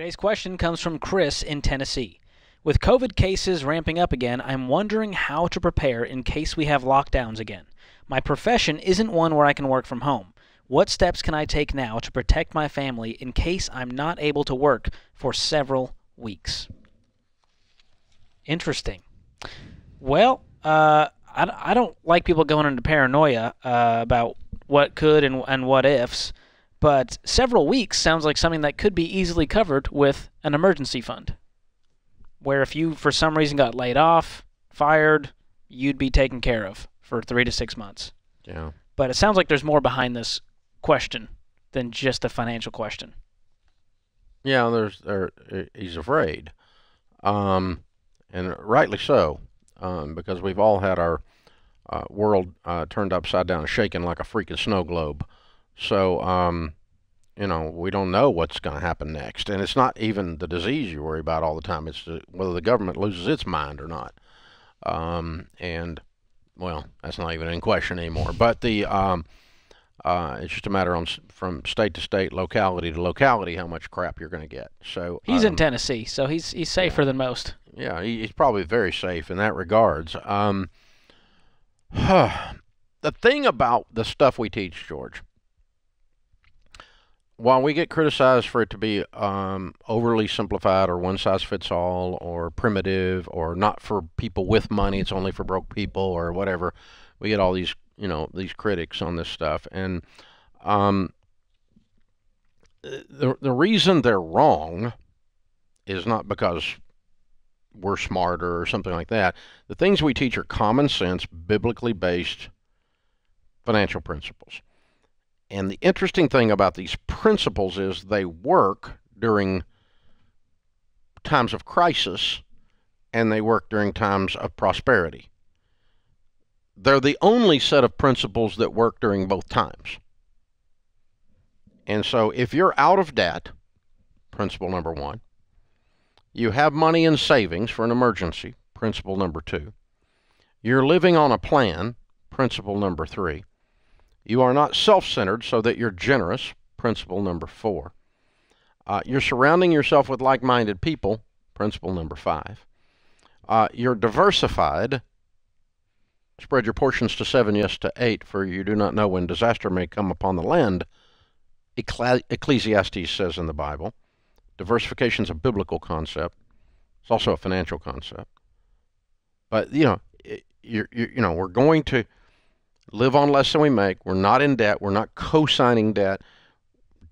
Today's question comes from Chris in Tennessee. With COVID cases ramping up again, I'm wondering how to prepare in case we have lockdowns again. My profession isn't one where I can work from home. What steps can I take now to protect my family in case I'm not able to work for several weeks? Interesting. Well, I don't like people going into paranoia about what could and what ifs, but several weeks sounds like something that could be easily covered with an emergency fund, where if you for some reason got laid off, fired, you'd be taken care of for 3 to 6 months. Yeah. But it sounds like there's more behind this question than just a financial question. Yeah, he's afraid, and rightly so, because we've all had our world turned upside down and shaken like a freaking snow globe. So, we don't know what's going to happen next. And it's not even the disease you worry about all the time. It's whether the government loses its mind or not. Well, that's not even in question anymore. But it's just a matter from state to state, locality to locality, how much crap you're going to get. So he's in Tennessee, so he's safer than most. Yeah, he's probably very safe in that regards. The thing about the stuff we teach, George, while we get criticized for it to be overly simplified or one-size-fits-all or primitive or not for people with money, it's only for broke people or whatever, we get all these critics on this stuff. And the reason they're wrong is not because we're smarter or something like that. The things we teach are common sense, biblically based financial principles. And the interesting thing about these principles is they work during times of crisis and they work during times of prosperity. They're the only set of principles that work during both times. And so if you're out of debt, principle number 1, you have money in savings for an emergency, principle number 2, you're living on a plan, principle number 3, you are not self-centered so that you're generous, principle number 4. You're surrounding yourself with like-minded people, principle number 5. You're diversified, spread your portions to 7, yes to 8, for you do not know when disaster may come upon the land, Ecclesiastes says in the Bible. Diversification is a biblical concept. It's also a financial concept. But, we're going to live on less than we make. We're not in debt. We're not co-signing debt.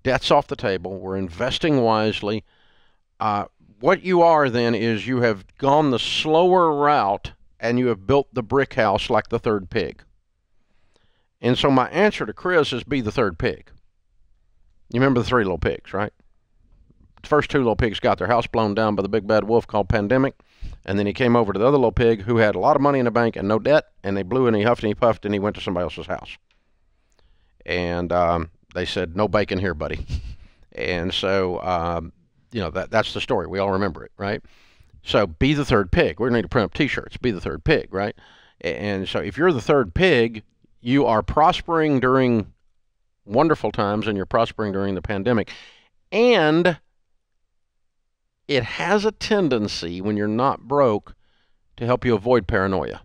Debt's off the table. We're investing wisely. What you are then is you have gone the slower route and you have built the brick house like the third pig. And so my answer to Chris is be the third pig. You remember the 3 little pigs, right? The first 2 little pigs got their house blown down by the big bad wolf called pandemic. And then he came over to the other little pig who had a lot of money in the bank and no debt, and they blew and he huffed and he puffed and he went to somebody else's house. And they said, no bacon here, buddy. And so, that's the story. We all remember it, right? So be the third pig. We're going to need to print up T-shirts. Be the third pig, right? And so if you're the third pig, you are prospering during wonderful times and you're prospering during the pandemic. And it has a tendency, when you're not broke, to help you avoid paranoia.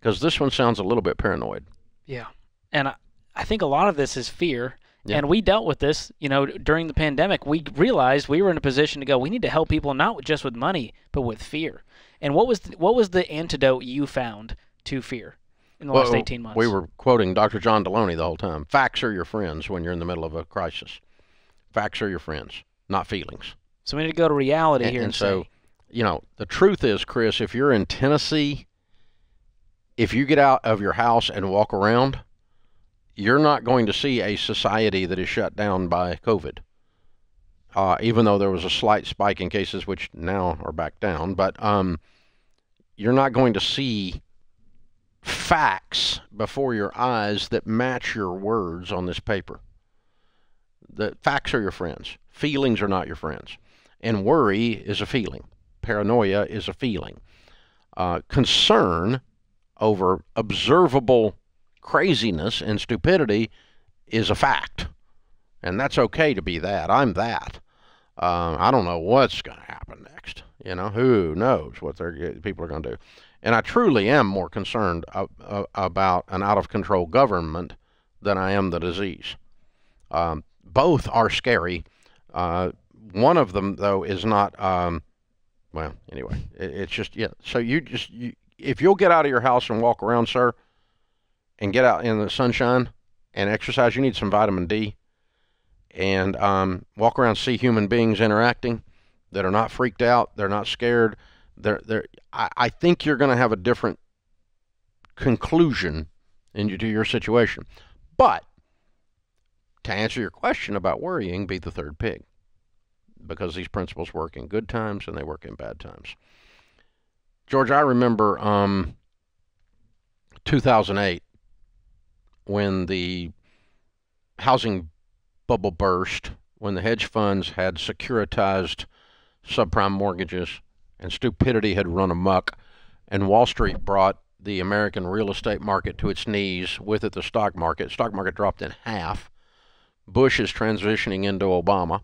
Because this one sounds a little bit paranoid. Yeah. And I think a lot of this is fear. Yeah. And we dealt with this, during the pandemic. We realized we were in a position to go, we need to help people not just with money, but with fear. And what was the antidote you found to fear in the last 18 months? We were quoting Dr. John Deloney the whole time. Facts are your friends when you're in the middle of a crisis. Facts are your friends, not feelings. So we need to go to reality here and so, say, the truth is, Chris, if you're in Tennessee, if you get out of your house and walk around, you're not going to see a society that is shut down by COVID. Even though there was a slight spike in cases, which now are back down, but you're not going to see facts before your eyes that match your words on this paper. The facts are your friends. Feelings are not your friends. And worry is a feeling. Paranoia is a feeling. Concern over observable craziness and stupidity is a fact. And that's okay to be that. I'm that. I don't know what's going to happen next. You know, who knows what people are going to do. And I truly am more concerned about an out of control government than I am the disease. Both are scary. One of them, though, is not. Well, anyway, it's just, yeah. So if you'll get out of your house and walk around, sir, and get out in the sunshine and exercise, you need some vitamin D, and walk around, see human beings interacting that are not freaked out, they're not scared. I think you're going to have a different conclusion to your situation. But to answer your question about worrying, be the third pig, because these principles work in good times and they work in bad times. George, I remember 2008 when the housing bubble burst, when the hedge funds had securitized subprime mortgages and stupidity had run amok, and Wall Street brought the American real estate market to its knees, with it the stock market. Stock market dropped in half. Bush is transitioning into Obama.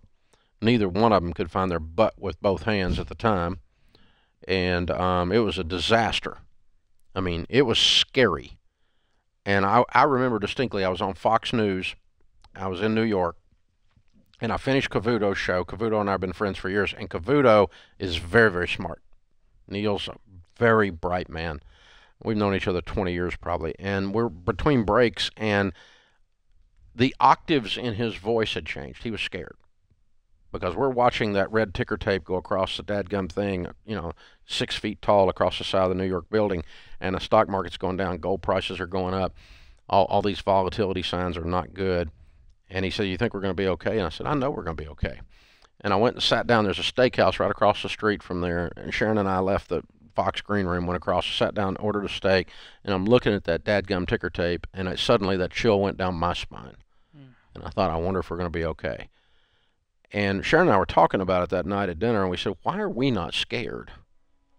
Neither one of them could find their butt with both hands at the time. And it was a disaster. I mean, it was scary. And I remember distinctly, I was on Fox News. I was in New York. And I finished Cavuto's show. Cavuto and I have been friends for years. And Cavuto is very, very smart. Neil's a very bright man. We've known each other 20 years probably. And we're between breaks, and the octaves in his voice had changed. He was scared. Because we're watching that red ticker tape go across the dadgum thing, 6 feet tall across the side of the New York building, and the stock market's going down, gold prices are going up, all these volatility signs are not good. And he said, "You think we're going to be okay?" And I said, "I know we're going to be okay." And I went and sat down. There's a steakhouse right across the street from there, and Sharon and I left the Fox green room, went across, sat down, ordered a steak, and I'm looking at that dadgum ticker tape, and suddenly that chill went down my spine. And I thought, I wonder if we're going to be okay. And Sharon and I were talking about it that night at dinner, and we said, why are we not scared?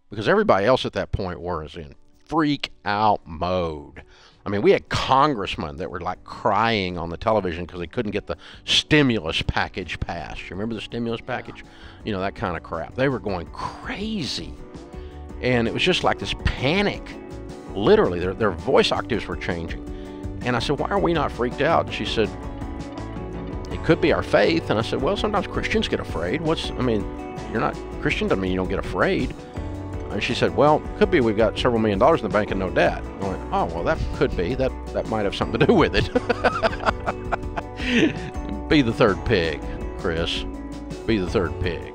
Because everybody else at that point was in freak out mode. I mean, we had congressmen that were like crying on the television because they couldn't get the stimulus package passed. You remember the stimulus package? That kind of crap. They were going crazy. And it was just like this panic. Literally, their voice octaves were changing. And I said, why are we not freaked out? And she said, it could be our faith. And I said, well, sometimes Christians get afraid. You're not Christian, doesn't mean you don't get afraid. And she said, well, could be we've got several $1 million in the bank and no debt. I went, oh, well, that could be. That might have something to do with it. Be the third pig, Chris. Be the third pig.